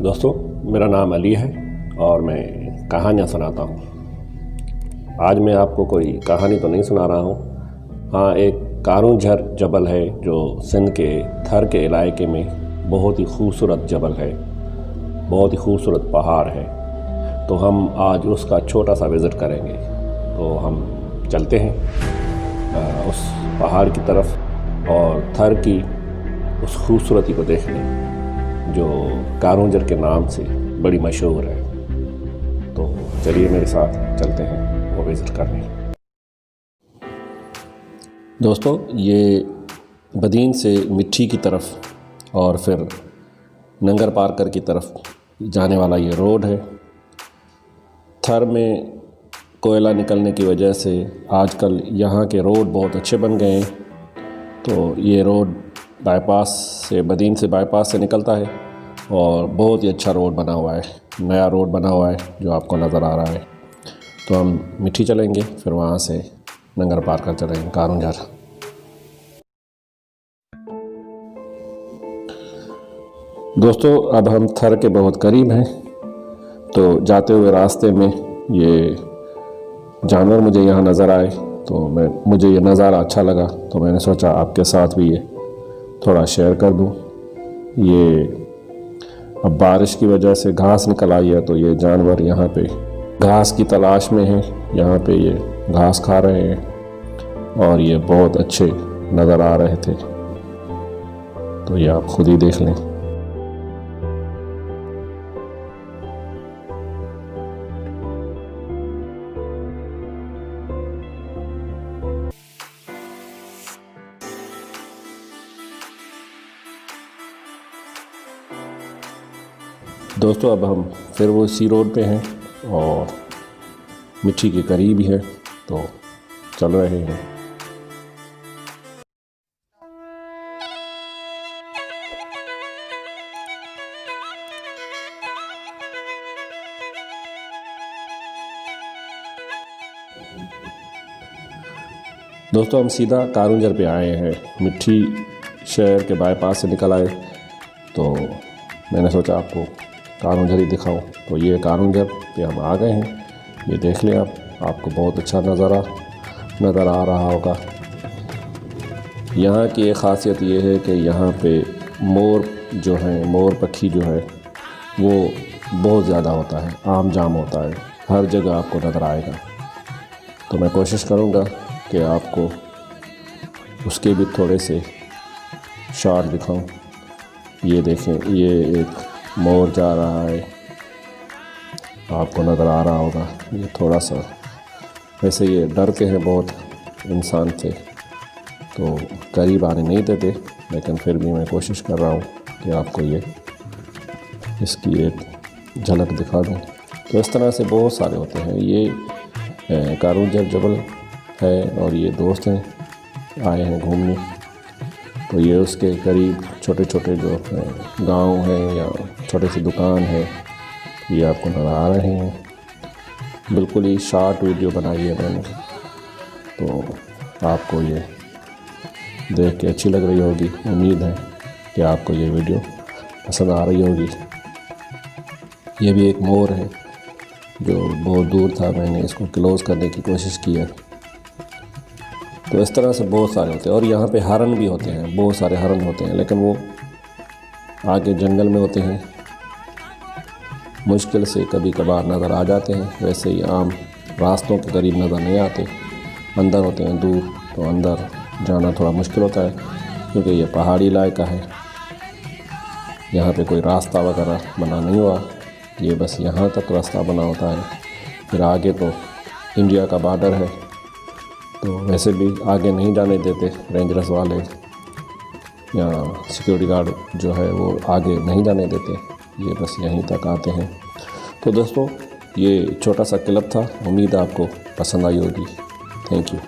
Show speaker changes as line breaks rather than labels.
दोस्तों, मेरा नाम अली है और मैं कहानियाँ सुनाता हूँ। आज मैं आपको कोई कहानी तो नहीं सुना रहा हूँ। हाँ, एक कारूंझर जबल है जो सिंध के थर के इलाके में बहुत ही खूबसूरत जबल है, बहुत ही खूबसूरत पहाड़ है। तो हम आज उसका छोटा सा विज़िट करेंगे। तो हम चलते हैं उस पहाड़ की तरफ और थर की उस खूबसूरती को देखने जो कारूंझर के नाम से बड़ी मशहूर है। तो चलिए मेरे साथ चलते हैं वो विज़िट करने। दोस्तों, ये बदीन से मिट्टी की तरफ और फिर नंगर पार्कर की तरफ जाने वाला ये रोड है। थर में कोयला निकलने की वजह से आजकल यहाँ के रोड बहुत अच्छे बन गए हैं। तो ये रोड बाईपास से बदीन से बाईपास से निकलता है और बहुत ही अच्छा रोड बना हुआ है, नया रोड बना हुआ है जो आपको नज़र आ रहा है। तो हम मिट्टी चलेंगे, फिर वहाँ से नंगर पार्कर चलेंगे कारूंझर। दोस्तों, अब हम थर के बहुत करीब हैं। तो जाते हुए रास्ते में ये जानवर मुझे यहाँ नज़र आए तो मुझे ये नज़ारा अच्छा लगा, तो मैंने सोचा आपके साथ भी ये थोड़ा शेयर कर दूँ। ये अब बारिश की वजह से घास निकल आई है, तो ये जानवर यहाँ पे घास की तलाश में हैं। यहाँ पे ये घास खा रहे हैं और ये बहुत अच्छे नज़र आ रहे थे। तो ये आप खुद ही देख लें। दोस्तों, अब हम फिर वो इसी रोड पे हैं और मिट्टी के करीब ही है, तो चल रहे हैं। दोस्तों, हम सीधा कारूंझर पे आए हैं। मिट्टी शहर के बाईपास से निकल आए, तो मैंने सोचा आपको कारूंझर ही दिखाऊं। तो ये कारूंझर पे हम आ गए हैं। ये देख लें आपको बहुत अच्छा नज़ारा नज़र आ रहा होगा। यहाँ की एक ख़ासियत ये है कि यहाँ पे मोर जो है, मोर पक्षी जो है वो बहुत ज़्यादा होता है, आम जाम होता है, हर जगह आपको नज़र आएगा। तो मैं कोशिश करूँगा कि आपको उसके भी थोड़े से शॉट दिखाऊं। ये देखें, ये एक मोर जा रहा है, आपको नज़र आ रहा होगा। ये थोड़ा सा वैसे ये डरते हैं बहुत इंसान से, तो करीब आने नहीं देते, लेकिन फिर भी मैं कोशिश कर रहा हूँ कि आपको ये इसकी एक झलक दिखा दूँ। तो इस तरह से बहुत सारे होते हैं। ये कारूंझर जबल है और ये दोस्त हैं आए हैं घूमने। तो ये उसके करीब छोटे छोटे जो गांव हैं या छोटे सी दुकान है, ये आपको नज़र आ रहे हैं। बिल्कुल ही शॉर्ट वीडियो बनाई है मैंने, तो आपको ये देख के अच्छी लग रही होगी। उम्मीद है कि आपको ये वीडियो पसंद आ रही होगी। ये भी एक मोर है जो बहुत दूर था, मैंने इसको क्लोज़ करने की कोशिश की है। तो इस तरह से बहुत सारे होते हैं। और यहाँ पे हरन भी होते हैं, बहुत सारे हरन होते हैं, लेकिन वो आगे जंगल में होते हैं, मुश्किल से कभी कभार नज़र आ जाते हैं। वैसे ही आम रास्तों के करीब नज़र नहीं आते, अंदर होते हैं दूर, तो अंदर जाना थोड़ा मुश्किल होता है क्योंकि ये पहाड़ी इलाका है। यहाँ पे कोई रास्ता वगैरह बना नहीं हुआ, ये बस यहाँ तक रास्ता बना होता है। फिर आगे तो इंडिया का बॉर्डर है, तो वैसे भी आगे नहीं जाने देते रेंजर्स वाले या सिक्योरिटी गार्ड जो है, वो आगे नहीं जाने देते, ये बस यहीं तक आते हैं। तो दोस्तों, ये छोटा सा क्लिप था, उम्मीद आपको पसंद आई होगी। Thank you.